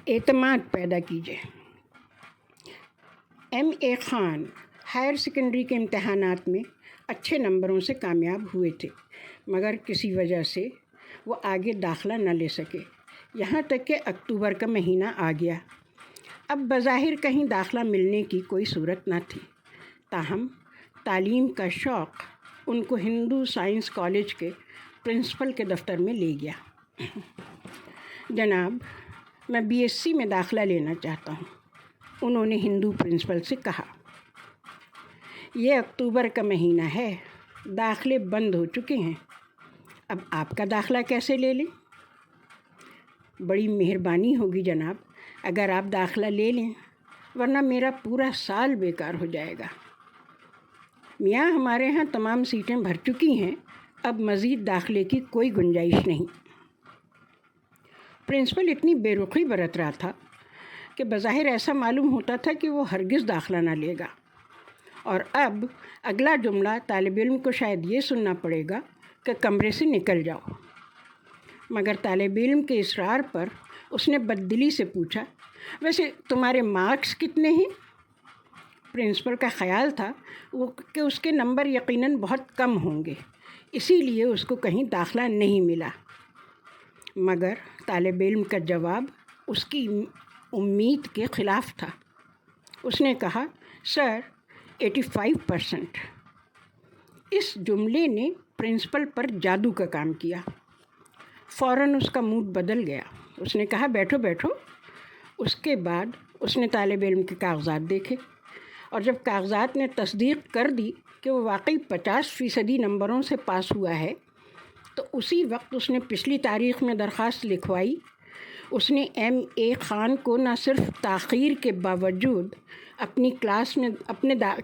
اعتماد پیدا کیجیے۔ اے خان ہائر سیکنڈری کے امتحانات میں اچھے نمبروں سے کامیاب ہوئے تھے، مگر کسی وجہ سے وہ آگے داخلہ نہ لے سکے، یہاں تک کہ اکتوبر کا مہینہ آ گیا۔ اب بظاہر کہیں داخلہ ملنے کی کوئی صورت نہ تھی، تاہم تعلیم کا شوق ان کو ہندو سائنس کالج کے پرنسپل کے دفتر میں لے گیا۔ جناب، میں BSc میں داخلہ لینا چاہتا ہوں، انہوں نے ہندو پرنسپل سے کہا۔ یہ اکتوبر کا مہینہ ہے، داخلے بند ہو چکے ہیں، اب آپ کا داخلہ کیسے لے لیں؟ بڑی مہربانی ہوگی جناب اگر آپ داخلہ لے لیں، ورنہ میرا پورا سال بیکار ہو جائے گا۔ میاں، ہمارے ہاں تمام سیٹیں بھر چکی ہیں، اب مزید داخلے کی کوئی گنجائش نہیں۔ پرنسپل اتنی بے رخی برت رہا تھا کہ بظاہر ایسا معلوم ہوتا تھا کہ وہ ہرگز داخلہ نہ لے گا، اور اب اگلا جملہ طالب علم کو شاید یہ سننا پڑے گا کہ کمرے سے نکل جاؤ، مگر طالب علم کے اصرار پر اس نے بددلی سے پوچھا، ویسے تمہارے مارکس کتنے ہیں؟ پرنسپل کا خیال تھا کہ اس کے نمبر یقیناً بہت کم ہوں گے، اسی لیے اس کو کہیں داخلہ نہیں ملا، مگر طالب علم کا جواب اس کی امید کے خلاف تھا۔ اس نے کہا، سر 85%۔ اس جملے نے پرنسپل پر جادو کا کام کیا۔ فوراً اس کا موڈ بدل گیا۔ اس نے کہا، بیٹھو بیٹھو۔ اس کے بعد اس نے طالب علم کے کاغذات دیکھے، اور جب کاغذات نے تصدیق کر دی کہ وہ واقعی 50% نمبروں سے پاس ہوا ہے، تو اسی وقت اس نے پچھلی تاریخ میں درخواست لکھوائی۔ اس نے اے خان کو نہ صرف تاخیر کے باوجود اپنے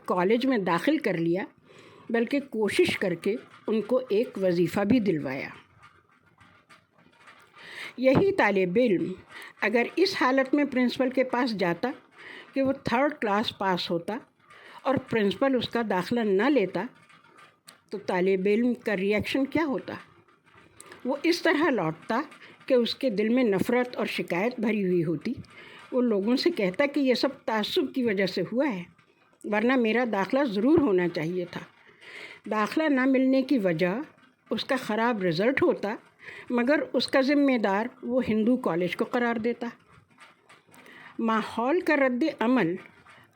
کالج میں داخل کر لیا، بلکہ کوشش کر کے ان کو ایک وظیفہ بھی دلوایا۔ یہی طالب علم اگر اس حالت میں پرنسپل کے پاس جاتا کہ وہ 3rd کلاس پاس ہوتا اور پرنسپل اس کا داخلہ نہ لیتا، تو طالب علم کا ریئیکشن کیا ہوتا؟ وہ اس طرح لوٹتا کہ اس کے دل میں نفرت اور شکایت بھری ہوئی ہوتی۔ وہ لوگوں سے کہتا کہ یہ سب تعصب کی وجہ سے ہوا ہے، ورنہ میرا داخلہ ضرور ہونا چاہیے تھا۔ داخلہ نہ ملنے کی وجہ اس کا خراب رزلٹ ہوتا، مگر اس کا ذمہ دار وہ ہندو کالج کو قرار دیتا۔ ماحول کا رد عمل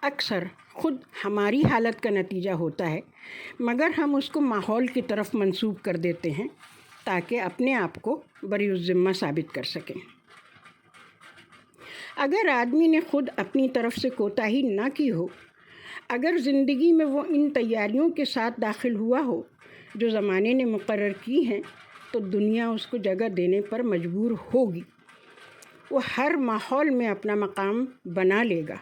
اکثر خود ہماری حالت کا نتیجہ ہوتا ہے، مگر ہم اس کو ماحول کی طرف منسوب کر دیتے ہیں تاکہ اپنے آپ کو بری الذمہ ثابت کر سکیں۔ اگر آدمی نے خود اپنی طرف سے کوتاہی نہ کی ہو، اگر زندگی میں وہ ان تیاریوں کے ساتھ داخل ہوا ہو جو زمانے نے مقرر کی ہیں، تو دنیا اس کو جگہ دینے پر مجبور ہوگی۔ وہ ہر ماحول میں اپنا مقام بنا لے گا،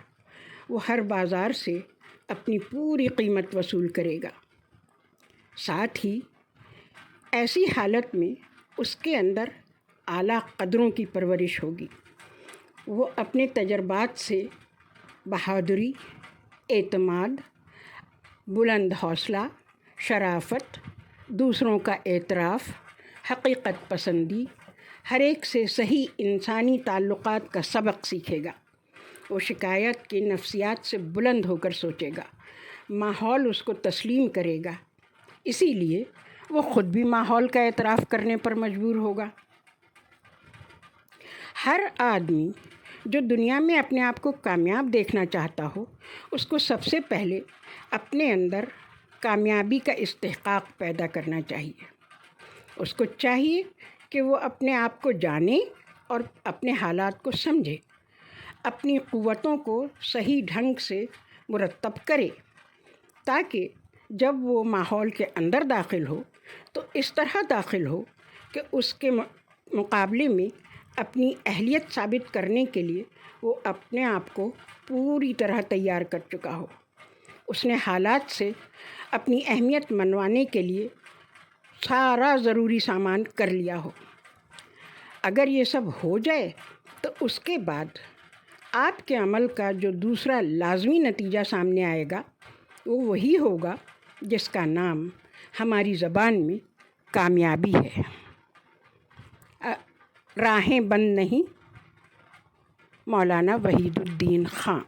وہ ہر بازار سے اپنی پوری قیمت وصول کرے گا۔ ساتھ ہی ایسی حالت میں اس کے اندر اعلیٰ قدروں کی پرورش ہوگی۔ وہ اپنے تجربات سے بہادری، اعتماد، بلند حوصلہ، شرافت، دوسروں کا اعتراف، حقیقت پسندی، ہر ایک سے صحیح انسانی تعلقات کا سبق سیکھے گا۔ وہ شکایت کی نفسیات سے بلند ہو کر سوچے گا، ماحول اس کو تسلیم کرے گا، اسی لیے وہ خود بھی ماحول کا اعتراف کرنے پر مجبور ہوگا۔ ہر آدمی جو دنیا میں اپنے آپ کو کامیاب دیکھنا چاہتا ہو، اس کو سب سے پہلے اپنے اندر کامیابی کا استحقاق پیدا کرنا چاہیے۔ اس کو چاہیے کہ وہ اپنے آپ کو جانے اور اپنے حالات کو سمجھے، اپنی قوتوں کو صحیح ڈھنگ سے مرتب کرے، تاکہ جب وہ ماحول کے اندر داخل ہو تو اس طرح داخل ہو کہ اس کے مقابلے میں اپنی اہلیت ثابت کرنے کے لیے وہ اپنے آپ کو پوری طرح تیار کر چکا ہو۔ اس نے حالات سے اپنی اہمیت منوانے کے لیے سارا ضروری سامان کر لیا ہو۔ اگر یہ سب ہو جائے تو اس کے بعد آپ کے عمل کا جو دوسرا لازمی نتیجہ سامنے آئے گا، وہ وہی ہوگا جس کا نام ہماری زبان میں کامیابی ہے۔ راہیں بند نہیں، مولانا وحید الدین خان۔